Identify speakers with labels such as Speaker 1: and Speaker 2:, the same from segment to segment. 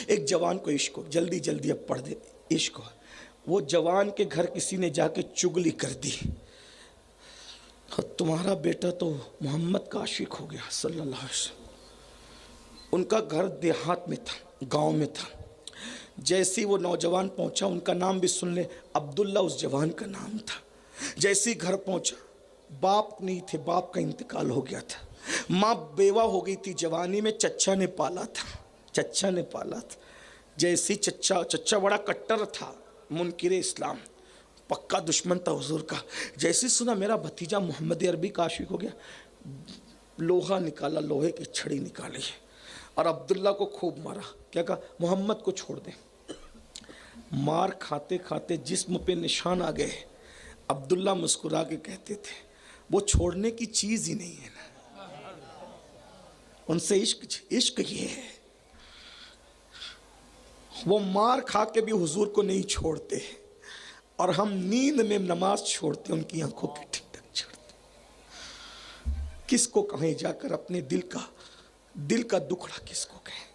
Speaker 1: ایک جوان کو عشق ہو، جلدی جلدی اب پڑھ دے، عشق ہو، وہ جوان کے گھر کسی نے جا کے چگلی کر دی، تمہارا بیٹا تو محمد کا عاشق ہو گیا صلی اللہ علیہ وسلم۔ ان کا گھر دیہات میں تھا، گاؤں میں تھا۔ جیسی وہ نوجوان پہنچا، ان کا نام بھی سن لے، عبداللہ اس جوان کا نام تھا۔ جیسی گھر پہنچا، باپ نہیں تھے، باپ کا انتقال ہو گیا تھا، ماں بیوہ ہو گئی تھی جوانی میں، چچا نے پالا تھا، چچا نے پالا تھا۔ جیسی چچا بڑا کٹر تھا، منکر اسلام، پکا دشمن تھا حضور کا۔ جیسی سنا میرا بھتیجا محمد عربی کا عاشق ہو گیا، لوہا نکالا، لوہے کی چھڑی نکالی اور عبداللہ کو خوب مارا۔ کیا کہا؟ محمد کو چھوڑ دیں۔ مار کھاتے کھاتے جسم پہ نشان آ گئے۔ عبداللہ مسکرا کے کہتے تھے وہ چھوڑنے کی چیز ہی نہیں ہے نا، ان سے عشق یہ ہے، وہ مار کھا کے بھی حضور کو نہیں چھوڑتے، اور ہم نیند میں نماز چھوڑتے، ان کی آنکھوں کے ٹھک ٹک چھوڑتے۔ کس کو کہیں جا کر اپنے دل کا دکھڑا کس کو کہیں؟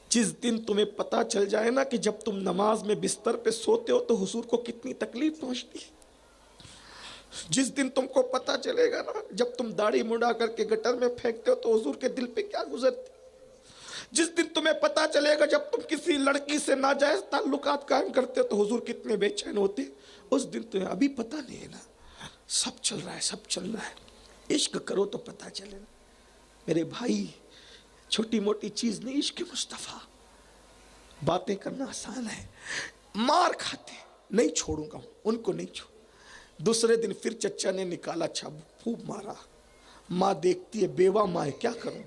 Speaker 1: جس دن تمہیں پتا چل جائے نا کہ جب تم نماز میں بستر پہ سوتے ہو تو حضور کو کتنی تکلیف پہنچتی ہے، جس دن تم کو پتا چلے گا نا جب تم داڑھی مڑا کر کے گٹر میں پھینکتے ہو تو حضور کے دل پہ کیا گزرتی، جس دن تمہیں پتا چلے گا جب تم کسی لڑکی سے ناجائز تعلقات قائم کرتے ہو تو حضور کتنے بے چین ہوتے، اس دن تمہیں ابھی پتا نہیں ہے نا، سب چل رہا ہے، سب چل رہا ہے۔ عشق کرو تو پتا چلے نا میرے بھائی، چھوٹی موٹی چیز نہیں، عشق مصطفیٰ۔ باتیں کرنا آسان ہے، مار کھاتے نہیں چھوڑوں گا، ان کو نہیں چھوڑ۔ دوسرے دن پھر چچا نے نکالا، خوب مارا۔ ماں دیکھتی ہے، بیوہ ماں ہے، کیا کروں،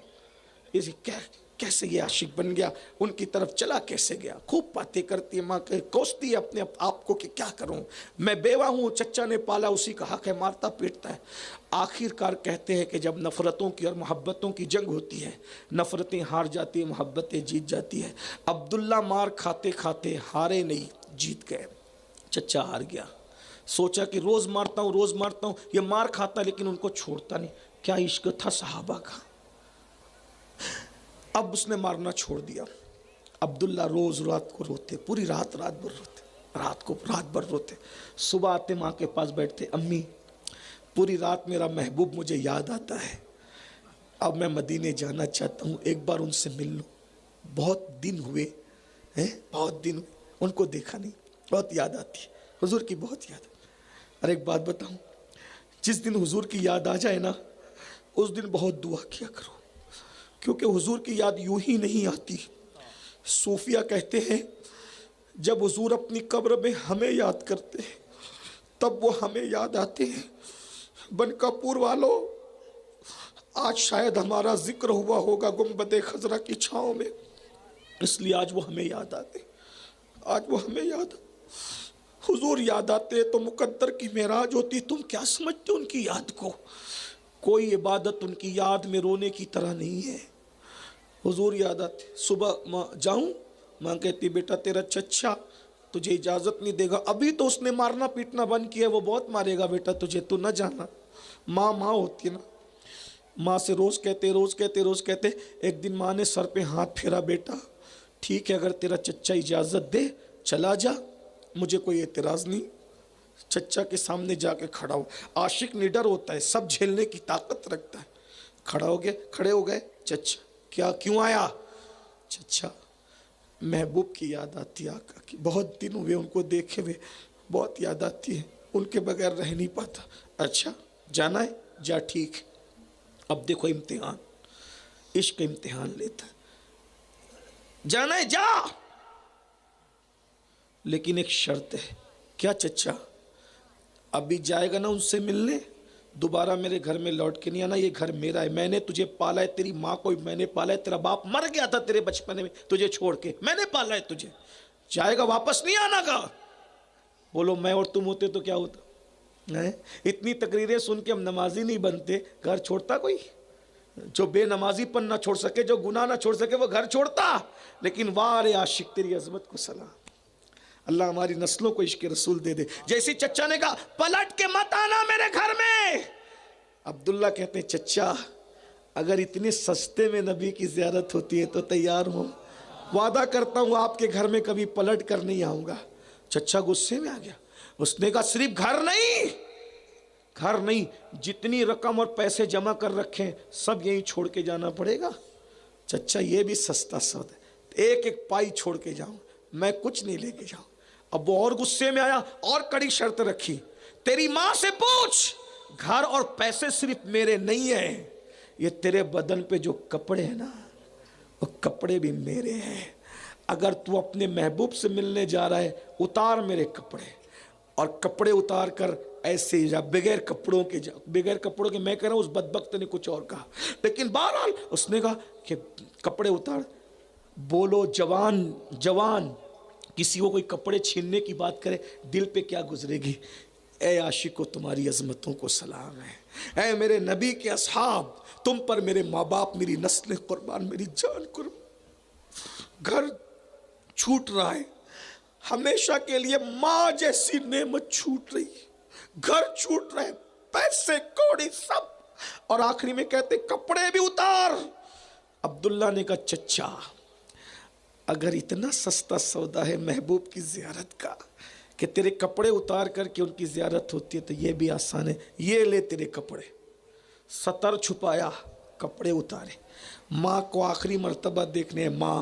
Speaker 1: کیسے یہ عاشق بن گیا، ان کی طرف چلا کیسے گیا، خوب باتیں کرتی ہے ماں، کوستی ہے اپنے آپ کو کہ کیا کروں، میں بیوہ ہوں، چچا نے پالا، اسی کا حق ہے، مارتا پیٹتا ہے۔ آخر کار کہتے ہیں کہ جب نفرتوں کی اور محبتوں کی جنگ ہوتی ہے، نفرتیں ہار جاتی ہیں، محبتیں جیت جاتی ہیں۔ عبداللہ مار کھاتے کھاتے ہارے نہیں، جیت گئے، چچا ہار گیا۔ سوچا کہ روز مارتا ہوں، یہ مار کھاتا لیکن ان کو چھوڑتا نہیں، کیا عشق تھا صحابہ کا۔ اب اس نے مارنا چھوڑ دیا۔ عبداللہ روز رات کو روتے، پوری رات بھر روتے، رات بھر روتے۔ صبح آتے ماں کے پاس بیٹھتے، امی پوری رات میرا محبوب مجھے یاد آتا ہے، اب میں مدینے جانا چاہتا ہوں، ایک بار ان سے مل لوں، بہت دن ہوئے بہت دن ہوئے، ان کو دیکھا نہیں، بہت یاد آتی ہے، حضور کی بہت یاد۔ اور ایک بات بتاؤں، جس دن حضور کی یاد آ جائے نا اس دن بہت دعا کیا کرو، کیونکہ حضور کی یاد یوں ہی نہیں آتی۔ صوفیہ کہتے ہیں جب حضور اپنی قبر میں ہمیں یاد کرتے ہیں تب وہ ہمیں یاد آتے ہیں۔ بنکا پور والوں، آج شاید ہمارا ذکر ہوا ہوگا گنبد خضرا کی چھاؤں میں، اس لیے آج وہ ہمیں یاد آتے، آج وہ ہمیں یاد آتے۔ حضور یاد آتے تو مقدر کی معراج ہوتی، تم کیا سمجھتے ان کی یاد کو؟ کوئی عبادت ان کی یاد میں رونے کی طرح نہیں ہے۔ حضور یاد آتے، صبح ماں جاؤں، ماں کہتی بیٹا تیرا چچا تجھے اجازت نہیں دے گا، ابھی تو اس نے مارنا پیٹنا بند کیا، وہ بہت مارے گا بیٹا تجھے، تو نہ جانا۔ ماں ہوتی ہے نا، ماں سے روز کہتے۔ ایک دن ماں نے سر پہ ہاتھ پھیرا، بیٹا ٹھیک ہے اگر تیرا چچا اجازت دے چلا جا، مجھے کوئی اعتراض نہیں۔ چچا کے سامنے جا کے کھڑا ہو، عاشق نڈر ہوتا ہے، سب جھیلنے کی طاقت رکھتا ہے۔ کھڑے ہو گئے، چچا کیوں آیا؟ چچا محبوب کی یاد آتی ہے، آقا کی، بہت دن ہوئے ان کو دیکھے ہوئے، بہت یاد آتی ہے، ان کے بغیر رہ نہیں پاتا۔ اچھا جانا ہے، جا ٹھیک۔ اب دیکھو امتحان، عشق امتحان لیتا ہے، جانا ہے جا، لیکن ایک شرط ہے۔ کیا چچا؟ ابھی جائے گا نا ان سے ملنے، دوبارہ میرے گھر میں لوٹ کے نہیں آنا، یہ گھر میرا ہے، میں نے تجھے پالا ہے، تیری ماں کو میں نے پالا ہے، تیرا باپ مر گیا تھا تیرے بچپنے میں تجھے چھوڑ کے، میں نے پالا ہے تجھے، جائے گا واپس نہیں آنا گا۔ بولو میں اور تم ہوتے تو کیا ہوتا؟ اتنی تقریریں سن کے ہم نمازی نہیں بنتے، گھر چھوڑتا کوئی؟ جو بے نمازی پن نہ چھوڑ سکے، جو گناہ نہ چھوڑ سکے، وہ گھر چھوڑتا؟ لیکن وارے عاشق تیری عظمت کو سلام، اللہ ہماری نسلوں کو عشق رسول دے دے۔ جیسی چچا نے کہا پلٹ کے مت آنا میرے گھر میں، عبداللہ کہتے ہیں چچا اگر اتنے سستے میں نبی کی زیارت ہوتی ہے تو تیار ہو، وعدہ کرتا ہوں آپ کے گھر میں کبھی پلٹ کر نہیں آؤں گا۔ چچا غصے میں آ گیا، اس نے کہا صرف گھر نہیں، جتنی رقم اور پیسے جمع کر رکھیں سب یہیں چھوڑ کے جانا پڑے گا۔ چچا یہ بھی سستا سودا ہے، ایک ایک پائی چھوڑ کے جاؤں، میں کچھ نہیں لے کے جاؤں۔ اب وہ اور غصے میں آیا اور کڑی شرط رکھی، تیری ماں سے پوچھ، گھر اور پیسے صرف میرے نہیں ہیں، یہ تیرے بدن پہ جو کپڑے ہیں نا وہ کپڑے بھی میرے ہیں، اگر تو اپنے محبوب سے ملنے جا رہا ہے اتار میرے کپڑے، اور کپڑے اتار کر ایسے جا، بغیر کپڑوں کے جا، بغیر کپڑوں کے۔ میں کہہ رہا ہوں اس بدبخت نے کچھ اور کہا، لیکن بہرحال اس نے کہا کہ کپڑے اتار۔ بولو جوان کسی کو کوئی کپڑے چھیننے کی بات کرے دل پہ کیا گزرے گی؟ اے عاشقو تمہاری عظمتوں کو سلام ہے، اے میرے نبی کے اصحاب تم پر میرے ماں باپ، میری نسل قربان، میری جان قربان۔ گھر چھوٹ رہا ہے، ہمیشہ کے لیے ماں جیسی نعمت چھوٹ رہی ہے، گھر چھوٹ رہے، پیسے کوڑی سب، اور آخری میں کہتے کپڑے بھی اتار۔ عبداللہ نے کہا چچا اگر اتنا سستا سودا ہے محبوب کی زیارت کا کہ تیرے کپڑے اتار کر کے ان کی زیارت ہوتی ہے تو یہ بھی آسان ہے، یہ لے تیرے کپڑے۔ ستر چھپایا، کپڑے اتارے، ماں کو آخری مرتبہ دیکھنے، ماں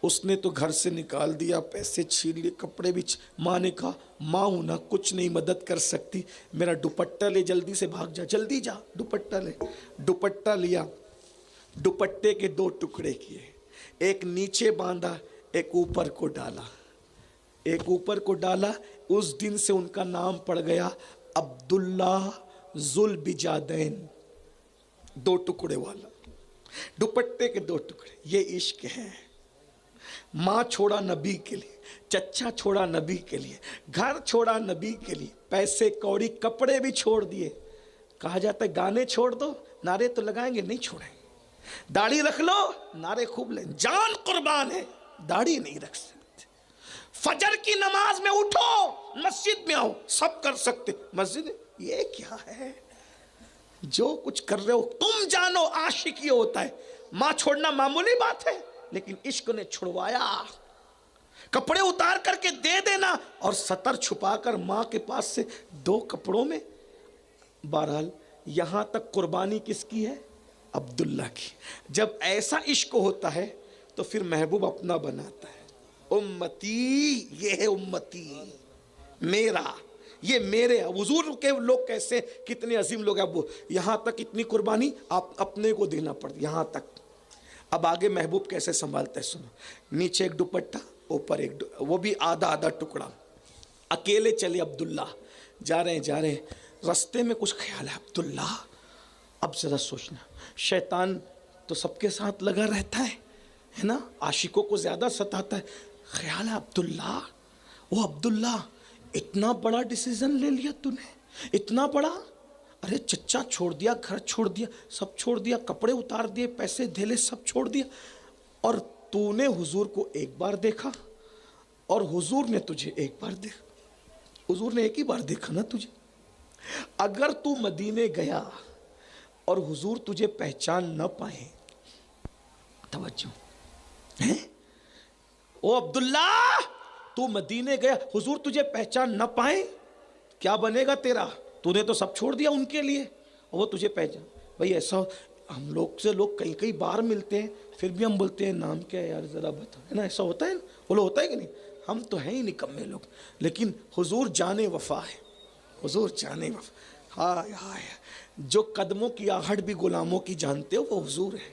Speaker 1: اس نے تو گھر سے نکال دیا، پیسے چھین لیے، کپڑے بھی ماں نے کہا ماں ہوں نا، کچھ نہیں مدد کر سکتی، میرا دوپٹہ لے، جلدی سے بھاگ جا، جلدی جا، دوپٹہ لے۔ دوپٹہ لیا، دوپٹے کے دو ٹکڑے کیے، ایک نیچے باندھا، ایک اوپر کو ڈالا، ایک اوپر کو ڈالا۔ اس دن سے ان کا نام پڑ گیا عبداللہ ذوالبجادین، دو ٹکڑے والا، دوپٹے کے دو ٹکڑے۔ یہ عشق ہے، ماں چھوڑا نبی کے لیے، چچا چھوڑا نبی کے لیے، گھر چھوڑا نبی کے لیے، پیسے کوڑی کپڑے بھی چھوڑ دیے۔ کہا جاتا ہے گانے چھوڑ دو، نعرے تو لگائیں گے، نہیں چھوڑیں گے، داڑھی رکھ لو، نعرے خوب لیں، جان قربان ہے، داڑھی نہیں رکھ سکتے، فجر کی نماز میں اٹھو، مسجد میں آؤ، سب کر سکتے، مسجد یہ کیا ہے؟ جو کچھ کر رہے ہو تم جانو، عاشق یہ ہوتا ہے۔ ماں چھوڑنا معمولی بات ہے، لیکن عشق نے چھڑوایا، کپڑے اتار کر کے دے دینا، اور ستر چھپا کر ماں کے پاس سے دو کپڑوں میں۔ بہرحال یہاں تک قربانی کس کی ہے؟ عبداللہ کی۔ جب ایسا عشق ہوتا ہے تو پھر محبوب اپنا بناتا ہے، امتی، یہ ہے امتی میرا، یہ میرے۔ حضور کے لوگ کیسے، کتنے عظیم لوگ ہیں، اب یہاں تک اتنی قربانی آپ اپنے کو دینا پڑتی، یہاں تک۔ اب آگے محبوب کیسے سنبھالتا ہے سنو، نیچے ایک دوپٹہ، اوپر ایک وہ بھی آدھا آدھا ٹکڑا۔ اکیلے چلے عبداللہ، جا رہے ہیں، رستے میں کچھ خیال ہے عبداللہ، اب ذرا سوچنا، شیطان تو سب کے ساتھ لگا رہتا ہے نا، عاشقوں کو زیادہ ستاتا ہے، خیال ہے عبداللہ، وہ عبداللہ اتنا بڑا ڈیسیزن لے لیا تو نے، اتنا بڑا، ارے چچا چھوڑ دیا، گھر چھوڑ دیا، سب چھوڑ دیا، کپڑے اتار دیے، پیسے دھیلے سب چھوڑ دیا، اور تو نے حضور کو ایک بار دیکھا اور حضور نے تجھے ایک بار دیکھا، حضور نے ایک ہی بار دیکھا نا تجھے۔ اگر تو مدینے گیا اور حضور تجھے پہچان نہ پائے، توجہ ہے، او عبداللہ تو مدینے گیا، حضور تجھے پہچان نہ پائے، کیا بنے گا تیرا؟ تو نے تو سب چھوڑ دیا ان کے لیے، اور وہ تجھے پہچان۔ بھئی ایسا ہم لوگ سے لوگ کئی بار ملتے ہیں، پھر بھی ہم بولتے ہیں نام کیا ہے یار ذرا بتا، ہے نا، ایسا ہوتا ہے نا، بولو ہوتا ہے کہ نہیں؟ ہم تو ہیں ہی نکمے لوگ، لیکن حضور جانے وفا ہے، حضور جانے وفا، ہائے ہائے، جو قدموں کی آہٹ بھی غلاموں کی جانتے ہو وہ حضور ہے۔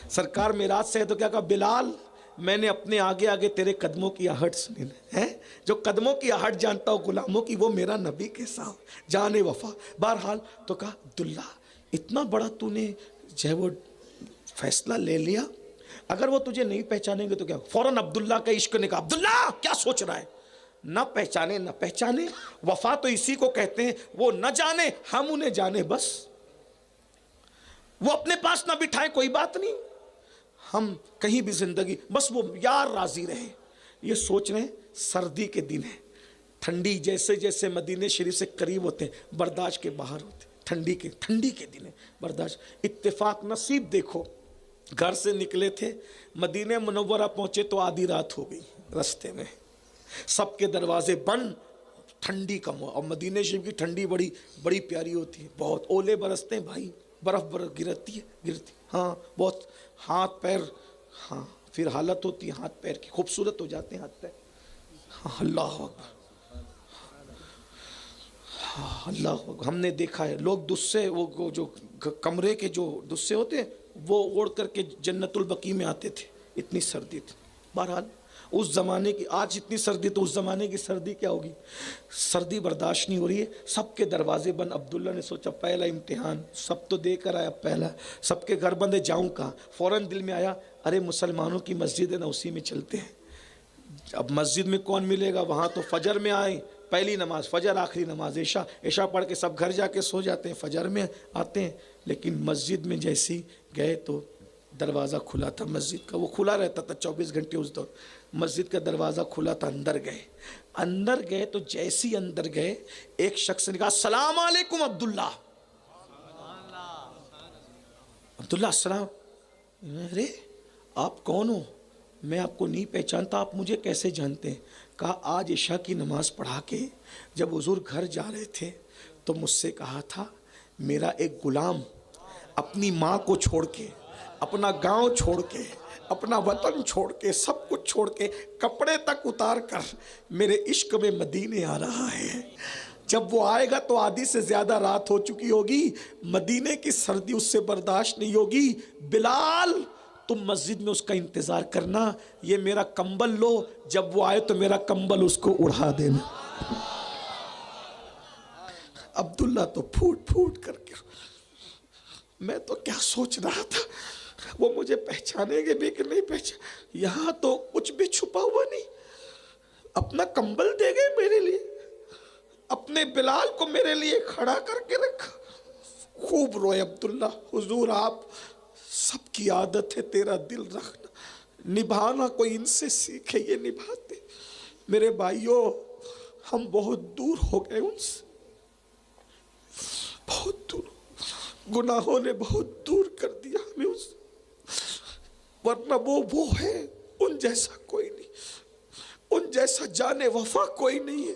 Speaker 1: سرکار معراج سے تو کیا کہا، بلال میں نے اپنے آگے آگے تیرے قدموں کی آہٹ سنی ہے، جو قدموں کی آہٹ جانتا ہو غلاموں کی، وہ میرا نبی کے ساتھ جانے وفا۔ بہرحال تو کہا عبداللہ اتنا بڑا تو نے جو ہے وہ فیصلہ لے لیا، اگر وہ تجھے نہیں پہچانیں گے تو کیا؟ فوراً عبداللہ کا عشق نے کہا عبداللہ کیا سوچ رہا ہے، نہ پہچانے نہ پہچانے، وفا تو اسی کو کہتے ہیں، وہ نہ جانے ہم انہیں جانے، بس وہ اپنے پاس نہ بٹھائیں کوئی بات نہیں، ہم کہیں بھی زندگی بس وہ یار راضی رہے۔ یہ سوچ رہے ہیں سردی کے دن ہے، ٹھنڈی جیسے جیسے مدینے شریف سے قریب ہوتے ہیں برداشت کے باہر ہوتے ہیں، ٹھنڈی کے دن ہے برداشت، اتفاق نصیب دیکھو گھر سے نکلے تھے، مدینہ منورہ پہنچے تو آدھی رات ہو گئی رستے میں، سب کے دروازے بند، ٹھنڈی کا موسم، اور مدینہ شریف کی ٹھنڈی بڑی بڑی پیاری ہوتی ہے، بہت اولے برستے ہیں بھائی، برف گرتی ہاں بہت، ہاتھ پیر، ہاں پھر حالت ہوتی ہے ہاتھ پیر کی، خوبصورت ہو جاتے ہیں ہاتھ پیر، ہاں اللہ اکبر، اللہ اکبر۔ ہم نے دیکھا ہے لوگ دسے، وہ جو کمرے کے جو دسے ہوتے ہیں وہ اوڑھ کر کے جنت البقیع میں آتے تھے، اتنی سردی تھی۔ بہرحال اس زمانے کی، آج اتنی سردی تو اس زمانے کی سردی کیا ہوگی، سردی برداشت نہیں ہو رہی ہے، سب کے دروازے بند۔ عبداللہ نے سوچا پہلا امتحان، سب تو دے کر آیا، پہلا سب کے گھر بند ہے، جاؤں کہاں؟ فوراً دل میں آیا ارے مسلمانوں کی مسجد ہے نا، اسی میں چلتے ہیں۔ اب مسجد میں کون ملے گا، وہاں تو فجر میں آئیں، پہلی نماز فجر، آخری نماز عشاء پڑھ کے سب گھر جا کے سو جاتے ہیں، فجر میں آتے ہیں۔ لیکن مسجد میں جیسی گئے تو دروازہ کھلا تھا مسجد کا، وہ کھلا رہتا تھا 24 گھنٹے اس دور، مسجد کا دروازہ کھلا تھا، اندر گئے تو جیسی اندر گئے ایک شخص نے کہا السلام علیکم عبداللہ۔ عبداللہ السلام، ارے آپ کون ہو؟ میں آپ کو نہیں پہچانتا، آپ مجھے کیسے جانتے ہیں؟ کہا آج عشاء کی نماز پڑھا کے جب حضور گھر جا رہے تھے تو مجھ سے کہا تھا میرا ایک غلام اپنی ماں کو چھوڑ کے، اپنا گاؤں چھوڑ کے، اپنا وطن چھوڑ کے، سب کچھ چھوڑ کے، کپڑے تک اتار کر میرے عشق میں مدینے آ رہا ہے۔ جب وہ آئے گا تو آدھی سے زیادہ رات ہو چکی ہوگی، مدینے کی سردی اس سے برداشت نہیں ہوگی، بلال تم مسجد میں اس کا انتظار کرنا، یہ میرا کمبل لو، جب وہ آئے تو میرا کمبل اس کو اڑا دینا۔ عبداللہ تو پھوٹ پھوٹ کر کے، میں تو کیا سوچ رہا تھا وہ مجھے پہچانیں گے بھی کہ نہیں پہچان، یہاں تو کچھ بھی چھپا ہوا نہیں، اپنا کمبل دے گئے میرے لیے، اپنے بلال کو میرے لیے کھڑا کر کے رکھا۔ خوب روئے عبداللہ، حضور آپ سب کی عادت ہے تیرا دل رکھنا، نبھانا کوئی ان سے سیکھے، یہ نبھاتے۔ میرے بھائیوں ہم بہت دور ہو گئے ان سے، بہت دور، گناہوں نے بہت دور کر دیا ہمیں اس، ورنہ وہ ہے، ان جیسا کوئی نہیں، ان جیسا جانے وفا کوئی نہیں ہے،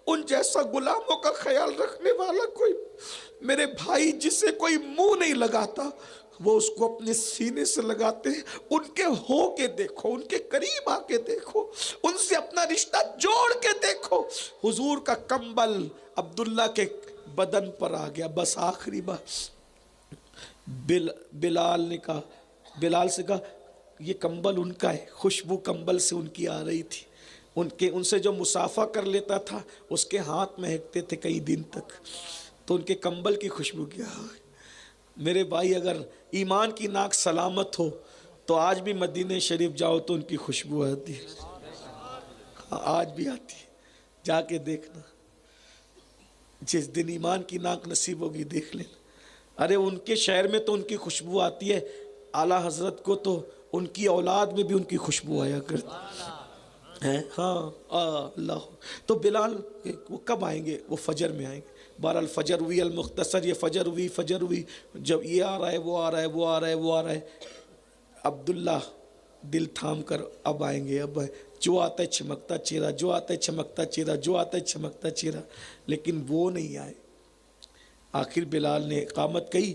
Speaker 1: ان جیسا غلاموں کا خیال رکھنے والا کوئی۔ میرے بھائی جسے کوئی منہ نہیں لگاتا وہ اس کو اپنے سینے سے لگاتے ہیں، ان کے ہو کے دیکھو، ان کے قریب آ کے دیکھو، ان سے اپنا رشتہ جوڑ کے دیکھو۔ حضور کا کمبل عبداللہ کے بدن پر آ گیا، بس آخری بات بلال نے کہا، بلال سے کہا یہ کمبل ان کا ہے، خوشبو کمبل سے ان کی آ رہی تھی، ان سے جو مسافہ کر لیتا تھا اس کے ہاتھ مہکتے تھے کئی دن تک، تو ان کے کمبل کی خوشبو کیا ہے۔ میرے بھائی اگر ایمان کی ناک سلامت ہو تو آج بھی مدینہ شریف جاؤ تو ان کی خوشبو آتی ہے، آج بھی آتی ہے، جا کے دیکھنا، جس دن ایمان کی ناک نصیب ہوگی دیکھ لینا۔ ارے ان کے شہر میں تو ان کی خوشبو آتی ہے، اعلیٰ حضرت کو تو ان کی اولاد میں بھی ان کی خوشبو آیا کرتی ہے، ہاں اللہ۔ تو بلال وہ کب آئیں گے؟ وہ فجر میں آئیں گے۔ بہرحال فجر ہوئی، المختصر یہ فجر ہوئی، جب یہ آ رہا ہے وہ آ رہا ہے وہ آ رہا ہے وہ آ رہا ہے، عبداللہ دل تھام کر اب آئیں گے، اب جو آتا ہے چمکتا چہرہ، جو آتا ہے چمکتا چہرہ، جو آتا ہے چمکتا چہرہ، لیکن وہ نہیں آئے۔ آخر بلال نے اقامت کہی،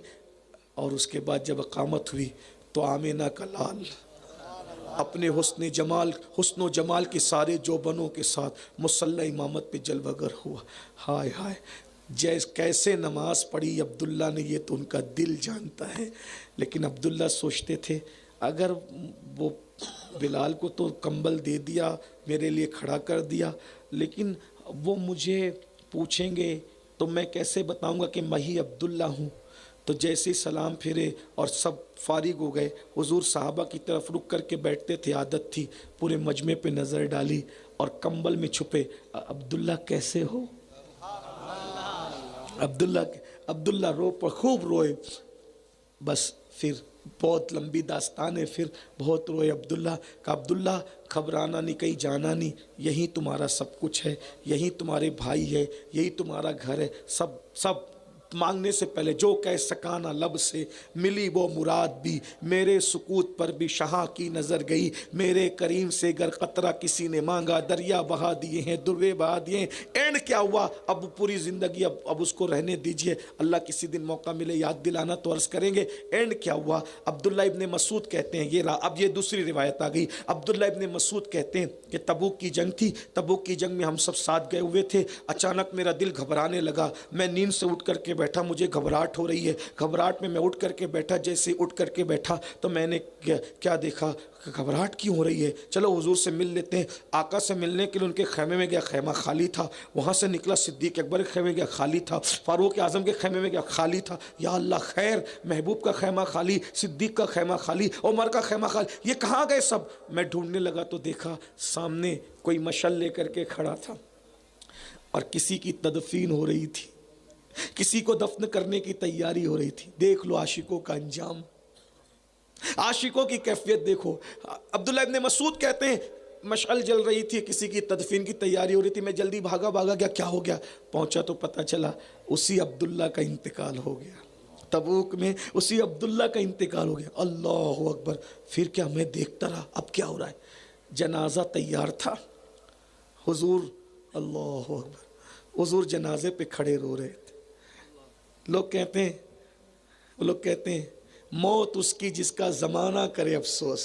Speaker 1: اور اس کے بعد جب اقامت ہوئی تو آمینہ کا لال اپنے حسن و جمال کے سارے جوبنوں کے ساتھ مصلی امامت پہ جلوہ گر ہوا۔ ہائے ہائے کیسے نماز پڑھی عبداللہ نے، یہ تو ان کا دل جانتا ہے۔ لیکن عبداللہ سوچتے تھے اگر وہ بلال کو تو کمبل دے دیا، میرے لیے کھڑا کر دیا، لیکن وہ مجھے پوچھیں گے تو میں کیسے بتاؤں گا کہ میں ہی عبداللہ ہوں؟ تو جیسے سلام پھرے اور سب فارغ ہو گئے، حضور صحابہ کی طرف رک کر کے بیٹھتے تھے، عادت تھی، پورے مجمع پہ نظر ڈالی اور کمبل میں چھپے، عبداللہ کیسے ہو؟ عبداللہ خوب روئے، بس پھر بہت لمبی داستان ہے، پھر بہت روئے عبداللہ، کہ عبداللہ گھبرانا نہیں، کہیں جانا نہیں، یہی تمہارا سب کچھ ہے، یہی تمہارے بھائی ہے، یہی تمہارا گھر ہے، سب مانگنے سے پہلے جو کہہ سکانا لب سے ملی وہ مراد بھی، میرے سکوت پر بھی شاہ کی نظر گئی، میرے کریم سے گر قطرہ کسی نے مانگا دریا بہا دیے ہیں دروے بہا دیے ہیں۔ اینڈ کیا ہوا؟ اب پوری زندگی اب اس کو رہنے دیجئے، اللہ کسی دن موقع ملے یاد دلانا تو عرض کریں گے۔ اینڈ کیا ہوا؟ عبداللہ ابن مسعود کہتے ہیں، اب یہ دوسری روایت آ گئی، عبداللہ ابن مسعود کہتے ہیں کہ تبوک کی جنگ تھی، تبوک کی جنگ میں ہم سب ساتھ گئے ہوئے تھے، اچانک میرا دل گھبرانے لگا، میں نیند سے اٹھ کر کے بیٹھا، مجھے گھبراہٹ ہو رہی ہے، گھبراہٹ میں اٹھ کر کے بیٹھا، جیسے اٹھ کر کے بیٹھا تو میں نے کیا دیکھا، گھبراہٹ کیوں ہو رہی ہے، چلو حضور سے مل لیتے ہیں۔ آقا سے ملنے کے لیے ان کے خیمے میں گیا، خیمہ خالی تھا، وہاں سے نکلا صدیق اکبر کے خیمے میں گیا، خالی تھا، فاروق اعظم کے خیمے میں گیا، خالی تھا، یا اللہ خیر، محبوب کا خیمہ خالی، صدیق کا خیمہ خالی، عمر کا خیمہ خالی، یہ کہاں گئے سب؟ میں ڈھونڈنے لگا تو دیکھا سامنے کوئی مشعل لے کر کے کھڑا تھا اور کسی کی تدفین ہو رہی تھی، کسی کو دفن کرنے کی تیاری ہو رہی تھی۔ دیکھ لو عاشقوں کا انجام، عاشقوں کی کیفیت دیکھو۔ عبداللہ ابن مسعود کہتے ہیں مشعل جل رہی تھی، کسی کی تدفین کی تیاری ہو رہی تھی، میں جلدی بھاگا گیا، کیا ہو گیا؟ پہنچا تو پتہ چلا اسی عبداللہ کا انتقال ہو گیا، تبوک میں اسی عبداللہ کا انتقال ہو گیا۔ اللہ اکبر! پھر کیا میں دیکھتا رہا، اب کیا ہو رہا ہے؟ جنازہ تیار تھا، حضور، اللہ اکبر، حضور جنازے پہ کھڑے رو رہے تھے۔ لوگ کہتے ہیں موت اس کی جس کا زمانہ کرے افسوس۔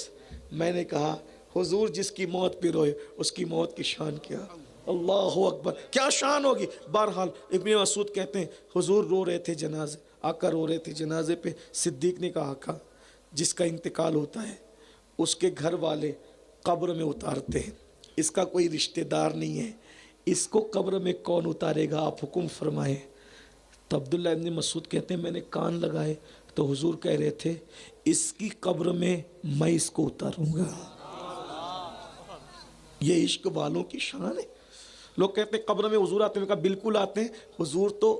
Speaker 1: میں نے کہا حضور جس کی موت پہ روئے اس کی موت کی شان کیا؟ اللہ اکبر! کیا شان ہوگی؟ بہرحال ابن مسعود کہتے ہیں حضور رو رہے تھے جنازے، آقا رو رہے تھے جنازے پہ۔ صدیق نے کہا آقا جس کا انتقال ہوتا ہے اس کے گھر والے قبر میں اتارتے ہیں، اس کا کوئی رشتہ دار نہیں ہے، اس کو قبر میں کون اتارے گا؟ آپ حکم فرمائیں۔ تو عبداللہ ابن مسعود کہتے ہیں میں نے کان لگائے تو حضور کہہ رہے تھے اس کی قبر میں میں اس کو اتاروں گا۔ یہ عشق والوں کی شان ہے۔ لوگ کہتے ہیں قبر میں حضور آتے ہیں، کہا بالکل آتے ہیں، حضور تو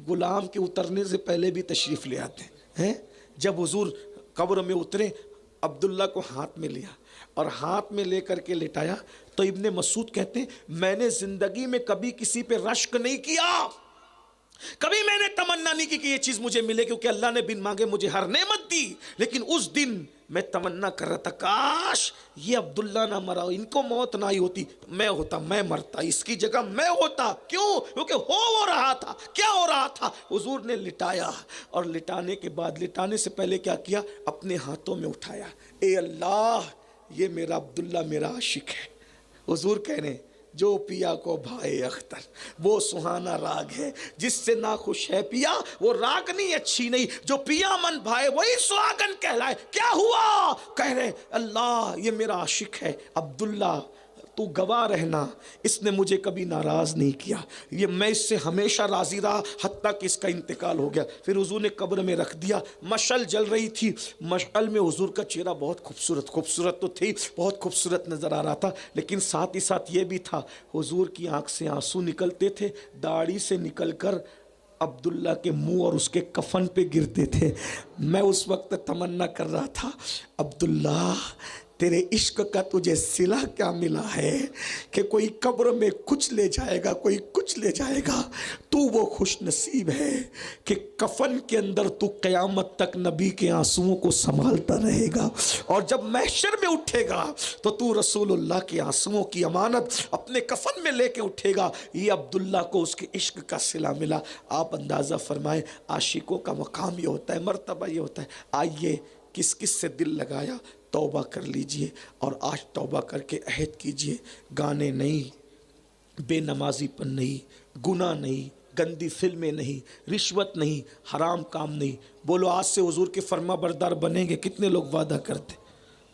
Speaker 1: غلام کے اترنے سے پہلے بھی تشریف لے آتے ہیں۔ جب حضور قبر میں اترے عبداللہ کو ہاتھ میں لیا اور ہاتھ میں لے کر کے لٹایا تو ابن مسعود کہتے ہیں میں نے زندگی میں کبھی کسی پہ رشک نہیں کیا، کبھی میں نے تمنا نہیں کی کہ یہ چیز مجھے ملے، کیونکہ اللہ نے بن مانگے مجھے ہر نعمت دی، لیکن اس دن میں تمنا کر رہا تھا کاش یہ عبداللہ نہ مرا، ان کو موت نہ ہی ہوتی، میں ہوتا، میں مرتا، اس کی جگہ میں ہوتا۔ کیوں؟ کیونکہ ہو رہا تھا، کیا ہو رہا تھا؟ حضور نے لٹایا اور لٹانے کے بعد، لٹانے سے پہلے کیا کیا؟ اپنے ہاتھوں میں اٹھایا، اے اللہ یہ میرا عبداللہ میرا عاشق ہے۔ حضور کہہ رہے ہیں جو پیا کو بھائے اختر وہ سہانا راگ ہے، جس سے ناخوش ہے پیا وہ راگنی اچھی نہیں، جو پیا من بھائے وہی سہاگن کہلائے۔ کیا ہوا؟ کہہ رہے اللہ یہ میرا عاشق ہے عبداللہ، تو گواہ رہنا اس نے مجھے کبھی ناراض نہیں کیا، یہ میں اس سے ہمیشہ راضی رہا حتیٰ کہ اس کا انتقال ہو گیا۔ پھر حضور نے قبر میں رکھ دیا، مشعل جل رہی تھی، مشعل میں حضور کا چہرہ بہت خوبصورت تو تھی، بہت خوبصورت نظر آ رہا تھا، لیکن ساتھ ہی ساتھ یہ بھی تھا حضور کی آنکھ سے آنسو نکلتے تھے، داڑھی سے نکل کر عبداللہ کے منہ اور اس کے کفن پہ گرتے تھے۔ میں اس وقت تمنا کر رہا تھا عبداللہ تیرے عشق کا تجھے صلہ کیا ملا ہے کہ کوئی قبر میں کچھ لے جائے گا، کوئی کچھ لے جائے گا، تو وہ خوش نصیب ہے کہ کفن کے اندر تو قیامت تک نبی کے آنسوؤں کو سنبھالتا رہے گا، اور جب محشر میں اٹھے گا تو رسول اللہ کے آنسوؤں کی امانت اپنے کفن میں لے کے اٹھے گا۔ یہ عبداللہ کو اس کے عشق کا صلہ ملا۔ آپ اندازہ فرمائیں عاشقوں کا مقام یہ ہوتا ہے، مرتبہ یہ ہوتا ہے۔ آئیے کس کس سے دل لگایا توبہ کر لیجئے، اور آج توبہ کر کے عہد کیجئے، گانے نہیں، بے نمازی پن نہیں، گناہ نہیں، گندی فلمیں نہیں، رشوت نہیں، حرام کام نہیں۔ بولو آج سے حضور کے فرما بردار بنیں گے؟ کتنے لوگ وعدہ کرتے؟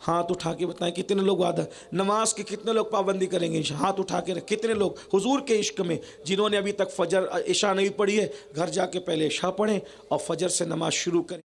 Speaker 1: ہاتھ اٹھا کے بتائیں کتنے لوگ وعدہ؟ نماز کے کتنے لوگ پابندی کریں گے؟ ہاتھ اٹھا کے کتنے لوگ حضور کے عشق میں؟ جنہوں نے ابھی تک فجر عشاء نہیں پڑھی ہے گھر جا کے پہلے عشاء پڑھیں اور فجر سے نماز شروع کریں۔